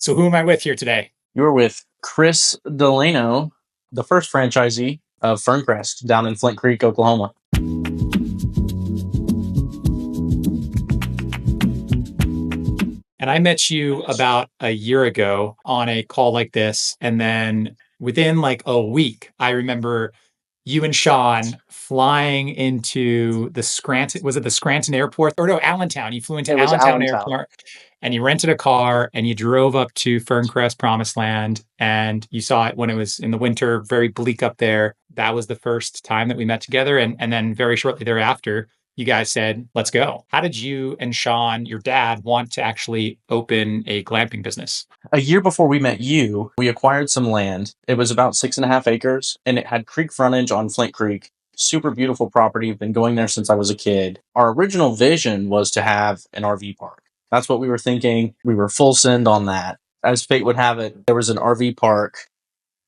So who am I with here today? You're with Chris Delano, the first franchisee of Ferncrest down in Flint Creek, Oklahoma. And I met you about a year ago on a call like this. And then within like a week, I remember you and Sean flying into the Scranton. Was it the Scranton Airport? Or no, Allentown. You flew into It was Allentown Allentown. Airport and you rented a car and you drove up to Ferncrest Promised Land. And you saw it when it was in the winter, very bleak up there. That was the first time that we met together. And then very shortly thereafter, you guys said, let's go. How did you and Sean, your dad, want to actually open a glamping business? A year before we met you, we acquired some land. It was about 6.5 acres, and it had creek frontage on Flint Creek. Super beautiful property. I've been going there since I was a kid. Our original vision was to have an RV park. That's what we were thinking. We were full send on that. As fate would have it, there was an RV park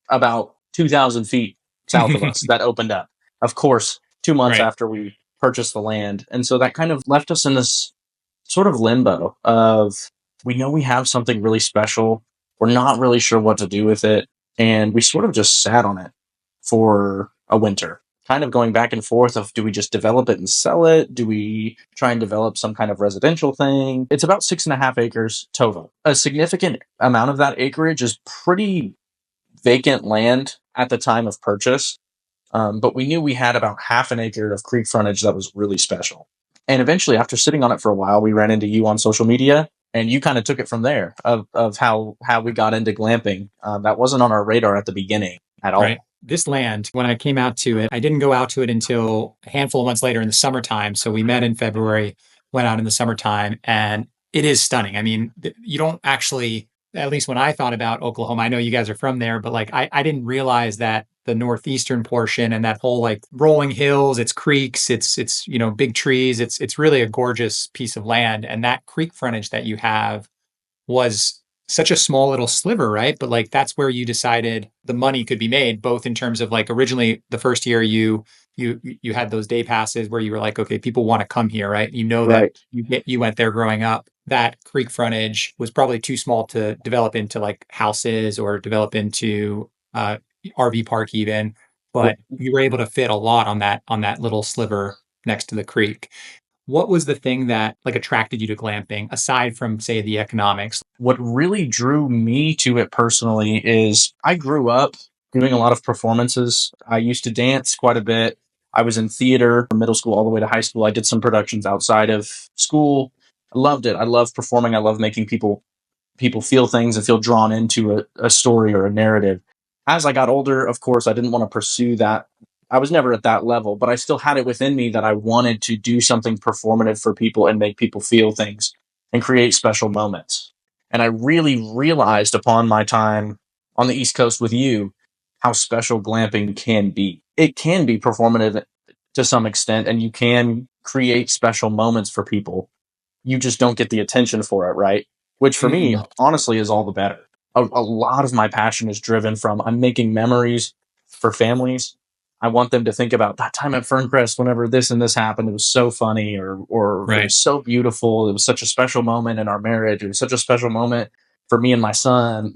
about 2,000 feet south of us that opened up. Of course, 2 months Right. after we purchased the land. And so that kind of left us in this sort of limbo of we know we have something really special. We're not really sure what to do with it. And we sort of just sat on it for a winter, kind of going back and forth of do we just develop it and sell it? Do we try and develop some kind of residential thing? It's about 6.5 acres total. A significant amount of that acreage is pretty vacant land at the time of purchase. But we knew we had about half an acre of creek frontage that was really special. And eventually, after sitting on it for a while, we ran into you on social media, and you kind of took it from there of how we got into glamping. That wasn't on our radar at the beginning at Right. all. This land, when I came out to it, I didn't go out to it until a handful of months later in the summertime. So we met in February, went out in the summertime, and it is stunning. I mean, you don't actually, at least when I thought about Oklahoma, I know you guys are from there, but like I didn't realize that the northeastern portion and that whole like rolling hills, it's creeks, it's big trees. It's really a gorgeous piece of land. And that creek frontage that you have was such a small little sliver, right? But like that's where you decided the money could be made, both in terms of like originally the first year you had those day passes where you were like, okay, people want to come here, right? You know that Right. you went there growing up. That creek frontage was probably too small to develop into like houses or develop into RV park even, but you were able to fit a lot on that little sliver next to the creek. What was the thing that like attracted you to glamping aside from say the economics? What really drew me to it personally is I grew up doing a lot of performances. I used to dance quite a bit. I was in theater from middle school all the way to high school. I did some productions outside of school. I loved it. I love performing. I love making people feel things and feel drawn into a story or a narrative. As I got older, of course, I didn't want to pursue that. I was never at that level, but I still had it within me that I wanted to do something performative for people and make people feel things and create special moments. And I really realized upon my time on the East Coast with you how special glamping can be. It can be performative to some extent, and you can create special moments for people. You just don't get the attention for it, right? Which for me, Mm. honestly, is all the better. A lot of my passion is driven from I'm making memories for families. I want them to think about that time at Ferncrest whenever this and this happened. It was so funny, or it Right. was so beautiful. It was such a special moment in our marriage. It was such a special moment for me and my son.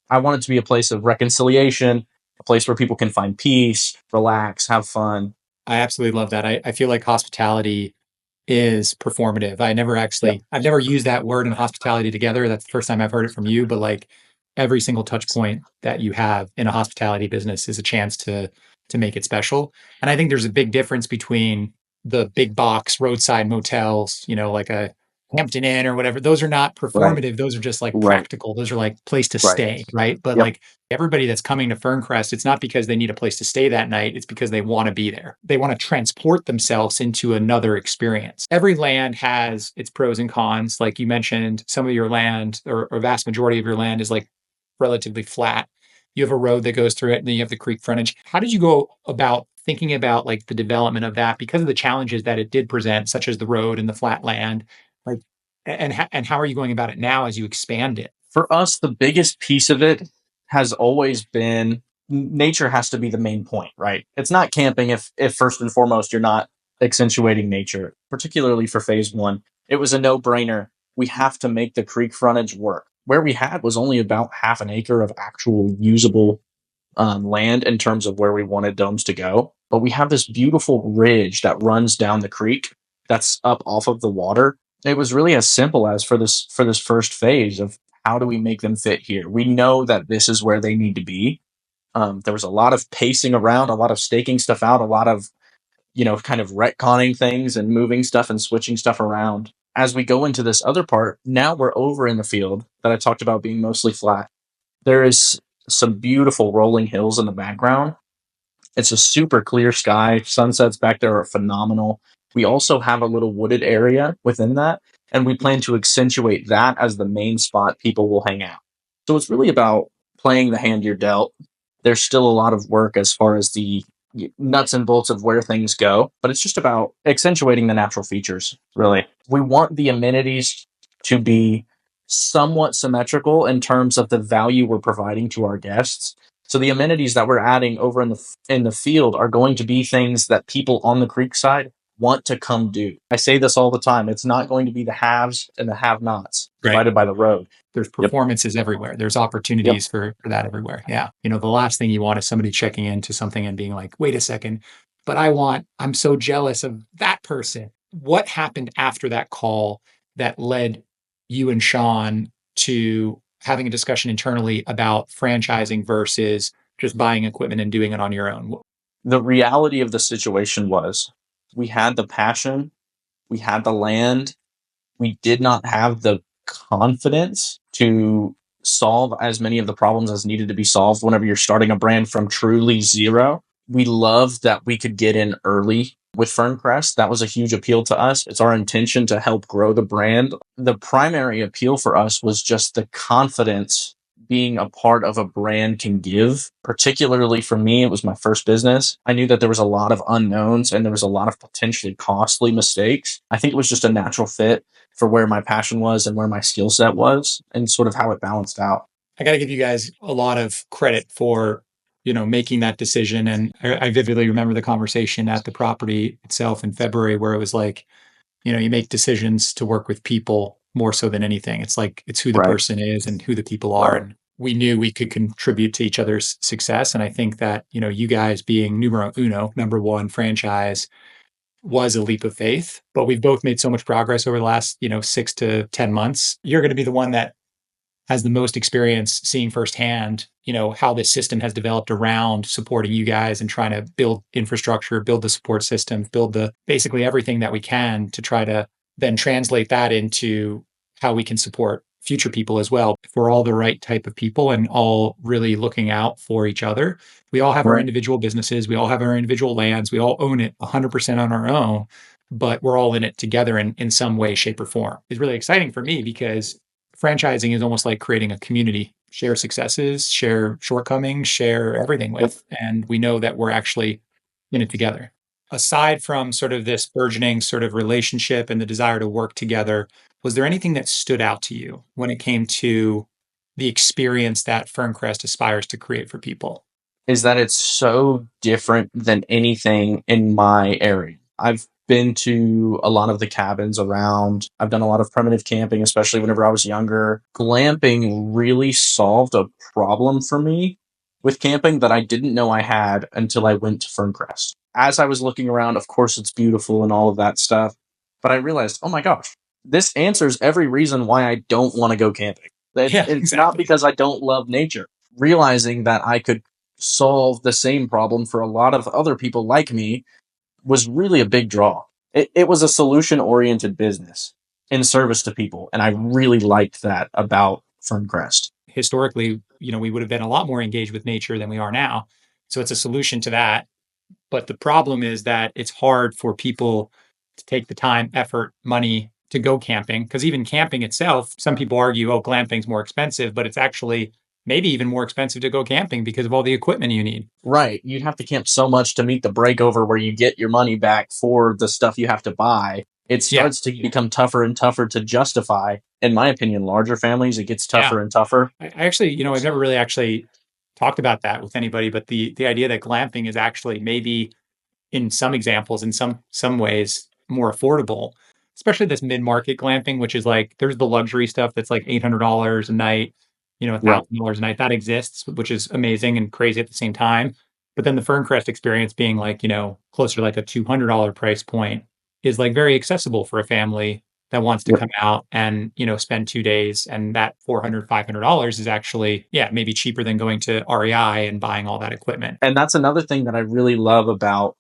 I want it to be a place of reconciliation, a place where people can find peace, relax, have fun. I absolutely love that. I feel like hospitality is performative. Yep. I've never used that word and hospitality together. That's the first time I've heard it from you, but like every single touch point that you have in a hospitality business is a chance to make it special. And I think there's a big difference between the big box roadside motels, like a Hampton Inn or whatever. Those are not Right. performative. Those are just like Right. practical. Those are like place to Right. stay, right? But Yep. like everybody that's coming to Ferncrest, it's not because they need a place to stay that night. It's because they want to be there. They want to transport themselves into another experience. Every land has its pros and cons. Like you mentioned, some of your land or vast majority of your land is like relatively flat. You have a road that goes through it, and then you have the creek frontage. How did you go about thinking about like the development of that because of the challenges that it did present, such as the road and the flat land? Like, and how are you going about it now as you expand it? For us, the biggest piece of it has always been nature has to be the main point, right? It's not camping if first and foremost you're not accentuating nature, particularly for phase one. It was a no brainer. We have to make the creek frontage work. where we had was only about half an acre of actual usable land in terms of where we wanted domes to go. But we have this beautiful ridge that runs down the creek that's up off of the water. It was really as simple as for this first phase of how do we make them fit here? We know that this is where they need to be. There was a lot of pacing around, a lot of staking stuff out, a lot of kind of retconning things and moving stuff and switching stuff around. As we go into this other part, now we're over in the field that I talked about being mostly flat. There is some beautiful rolling hills in the background. It's a super clear sky. Sunsets back there are phenomenal. We also have a little wooded area within that, and we plan to accentuate that as the main spot people will hang out. So it's really about playing the hand you're dealt. There's still a lot of work as far as the nuts and bolts of where things go, but it's just about accentuating the natural features, really. We want the amenities to be somewhat symmetrical in terms of the value we're providing to our guests. So the amenities that we're adding over in the field are going to be things that people on the creek side want to come do. I say this all the time. It's not going to be the haves and the have-nots Right. divided by the road. There's Yep. performances everywhere. There's opportunities for that everywhere. Yeah. The last thing you want is somebody checking into something and being like, wait a second, but I'm so jealous of that person. What happened after that call that led you and Sean to having a discussion internally about franchising versus just buying equipment and doing it on your own? The reality of the situation was we had the passion, we had the land, we did not have the confidence to solve as many of the problems as needed to be solved whenever you're starting a brand from truly zero. We loved that we could get in early with Ferncrest. That was a huge appeal to us. It's our intention to help grow the brand. The primary appeal for us was just the confidence being a part of a brand can give. Particularly for me, it was my first business. I knew that there was a lot of unknowns and there was a lot of potentially costly mistakes. I think it was just a natural fit for where my passion was and where my skill set was and sort of how it balanced out. I got to give you guys a lot of credit for, making that decision. And I vividly remember the conversation at the property itself in February where it was like, you make decisions to work with people more so than anything. It's like, it's who the Right. person is and who the people are. And we knew we could contribute to each other's success. And I think that, you guys being numero uno, number one franchise was a leap of faith, but we've both made so much progress over the last, 6 to 10 months. You're going to be the one that has the most experience seeing firsthand, how this system has developed around supporting you guys and trying to build infrastructure, build the support systems, build the basically everything that we can to try to then translate that into how we can support future people as well. If we're all the right type of people and all really looking out for each other, we all have our Right. individual businesses, we all have our individual lands, we all own it 100% on our own, but we're all in it together in some way, shape, or form. It's really exciting for me because franchising is almost like creating a community. Share successes, share shortcomings, share everything with. And we know that we're actually in it together. Aside from sort of this burgeoning sort of relationship and the desire to work together, was there anything that stood out to you when it came to the experience that Ferncrest aspires to create for people? Is that it's so different than anything in my area. I've been to a lot of the cabins around. I've done a lot of primitive camping, especially whenever I was younger. Glamping really solved a problem for me with camping that I didn't know I had until I went to Ferncrest. As I was looking around, of course, it's beautiful and all of that stuff. But I realized, oh my gosh, this answers every reason why I don't want to go camping. Yeah, It's not exactly. because I don't love nature. Realizing that I could solve the same problem for a lot of other people like me was really a big draw. It was a solution oriented business in service to people. And I really liked that about Ferncrest. Historically, we would have been a lot more engaged with nature than we are now. So it's a solution to that. But the problem is that it's hard for people to take the time, effort, money to go camping. Because even camping itself, some people argue, oh, glamping's more expensive, but it's actually maybe even more expensive to go camping because of all the equipment you need. Right. You'd have to camp so much to meet the breakover where you get your money back for the stuff you have to buy. It Yeah. starts to become tougher and tougher to justify. In my opinion, larger families, it gets Yeah. tougher and tougher. I actually, I've never really actually talked about that with anybody, but the idea that glamping is actually maybe in some examples, in some ways, more affordable. especially this mid-market glamping, which is like there's the luxury stuff that's like $800 a night, Right. $1,000 a night. That exists, which is amazing and crazy at the same time. But then the Ferncrest experience being like, closer to like a $200 price point is like very accessible for a family that wants to Yep. come out and, spend 2 days. And that $400, $500 is actually, yeah, maybe cheaper than going to REI and buying all that equipment. And that's another thing that I really love about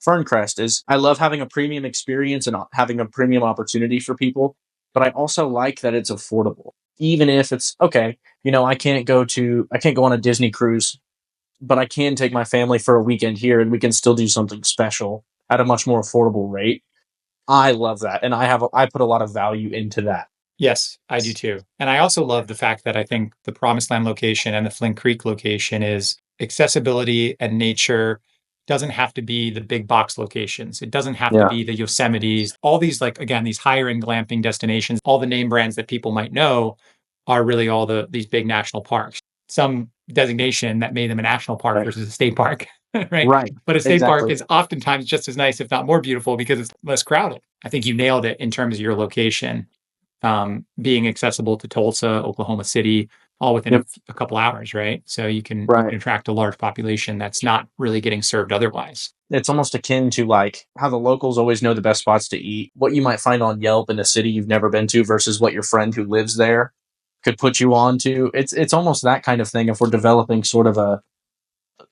Ferncrest is I love having a premium experience and having a premium opportunity for people, but I also like that it's affordable. Even if it's okay, I can't go on a Disney cruise, but I can take my family for a weekend here and we can still do something special at a much more affordable rate. I love that. And I put a lot of value into that. Yes, I do too. And I also love the fact that I think the Promised Land location and the Flint Creek location is accessibility and nature doesn't have to be the big box locations. It doesn't have to Yeah. be the Yosemites. All these, like, again, these higher end glamping destinations, all the name brands that people might know are really all these big national parks. Some designation that made them a national park Right. versus a state park, right? Right. But a state park Exactly. is oftentimes just as nice, if not more beautiful, because it's less crowded. I think you nailed it in terms of your location, being accessible to Tulsa, Oklahoma City, all within Yep. a couple hours, right? So you can Right. attract a large population that's not really getting served otherwise. It's almost akin to like how the locals always know the best spots to eat. What you might find on Yelp in a city you've never been to versus what your friend who lives there could put you on to. It's almost that kind of thing if we're developing sort of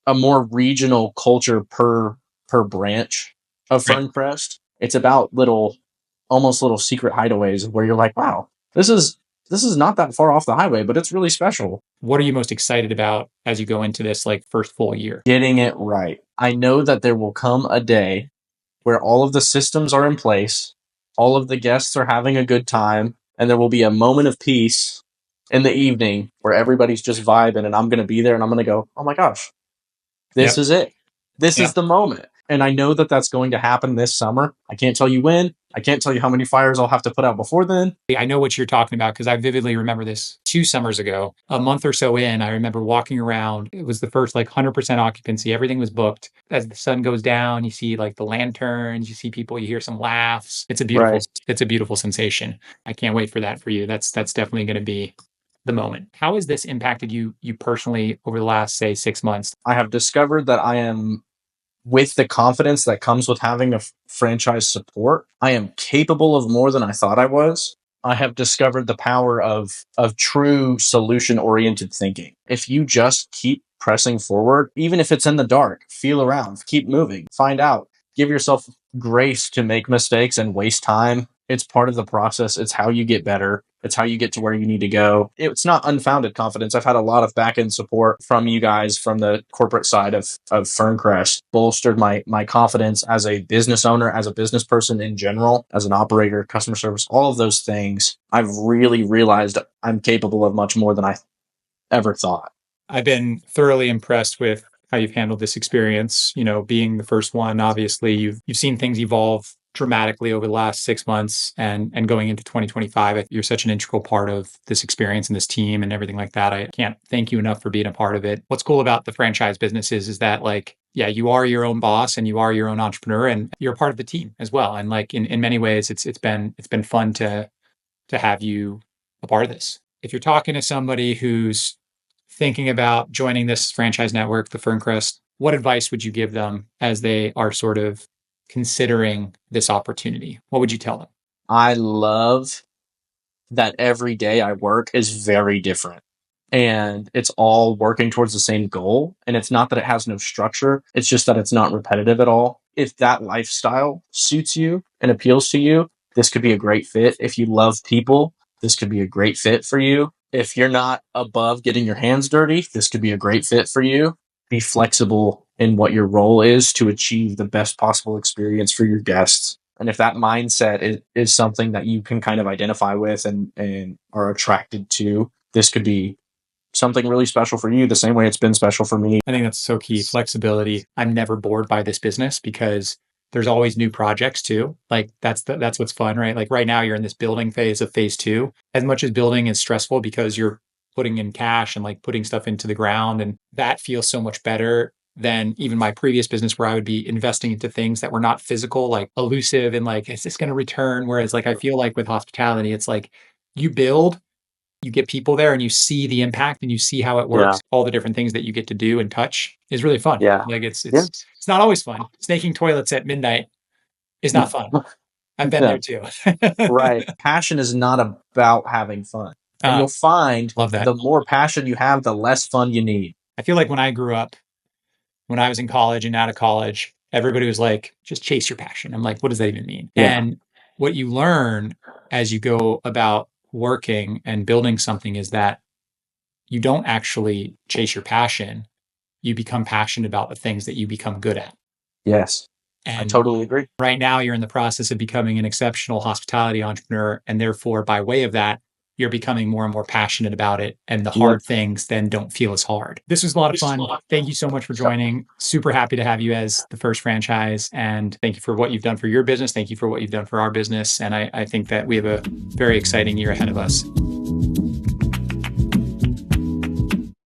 a more regional culture per branch of Right. Ferncrest. It's about almost little secret hideaways where you're like, wow, this is not that far off the highway, but it's really special. What are you most excited about as you go into this like first full year? Getting it right. I know that there will come a day where all of the systems are in place, all of the guests are having a good time, and there will be a moment of peace in the evening where everybody's just vibing and I'm going to be there and I'm going to go, "Oh my gosh, this Yep. is it. This Yeah. is the moment." And I know that that's going to happen this summer. I can't tell you when. I can't tell you how many fires I'll have to put out before then. I know what you're talking about because I vividly remember this 2 summers ago. A month or so in, I remember walking around. It was the first like 100% occupancy. Everything was booked. As the sun goes down, you see like the lanterns, you see people, you hear some laughs. Right. It's a beautiful sensation. I can't wait for that for you. That's definitely going to be the moment. How has this impacted you personally over the last, say, 6 months? I have discovered that I am with the confidence that comes with having a franchise support, I am capable of more than I thought I was. I have discovered the power of true solution oriented thinking. If you just keep pressing forward, even if it's in the dark, feel around, keep moving, find out, give yourself grace to make mistakes and waste time. It's part of the process. It's how you get better. It's how you get to where you need to go. It's not unfounded confidence. I've had a lot of back end support from you guys from the corporate side of Ferncrest, bolstered my confidence as a business owner, as a business person in general, as an operator, customer service, all of those things. I've really realized I'm capable of much more than I ever thought. I've been thoroughly impressed with how you've handled this experience. Being the first one, obviously you've seen things evolve dramatically over the last 6 months and going into 2025. You're such an integral part of this experience and this team and everything like that. I can't thank you enough for being a part of it. What's cool about the franchise businesses is that like, yeah, you are your own boss and you are your own entrepreneur and you're a part of the team as well. And like in many ways, it's been fun to have you a part of this. If you're talking to somebody who's thinking about joining this franchise network, the Ferncrest, what advice would you give them as they are sort of considering this opportunity? What would you tell them? I love that every day I work is very different. And it's all working towards the same goal. And it's not that it has no structure, it's just that it's not repetitive at all. If that lifestyle suits you and appeals to you, this could be a great fit. If you love people, this could be a great fit for you. If you're not above getting your hands dirty, this could be a great fit for you. Be flexible in what your role is to achieve the best possible experience for your guests. And if that mindset is something that you can kind of identify with and are attracted to, this could be something really special for you the same way it's been special for me. I think that's so key. Flexibility. I'm never bored by this business because there's always new projects too. Like that's what's fun, right? Like right now you're in this building phase of phase two. As much as building is stressful because you're putting in cash and like putting stuff into the ground and that feels so much better. than even my previous business where I would be investing into things that were not physical, like elusive and like, is this going to return? Whereas like, I feel like with hospitality, it's like you build, you get people there and you see the impact and you see how it Yeah. works. All the different things that you get to do and touch is really fun. Yeah. Like Yeah. it's not always fun. Snaking toilets at midnight is not fun. I've been Yeah. there too. Right. Passion is not about having fun. And Uh, you'll find love that. the more passion you have, the less fun you need. I feel like when I grew up, when I was in college and out of college, everybody was like, just chase your passion. I'm like, what does that even mean? Yeah. And what you learn as you go about working and building something is that you don't actually chase your passion. You become passionate about the things that you become good at. Yes. I And totally agree. right now, you're in the process of becoming an exceptional hospitality entrepreneur. And therefore, by way of that, you're becoming more and more passionate about it. And the Yep. hard things then don't feel as hard. This was a lot of fun. Thank you so much for joining. Super happy to have you as the first franchise. And thank you for what you've done for your business. Thank you for what you've done for our business. And I think that we have a very exciting year ahead of us.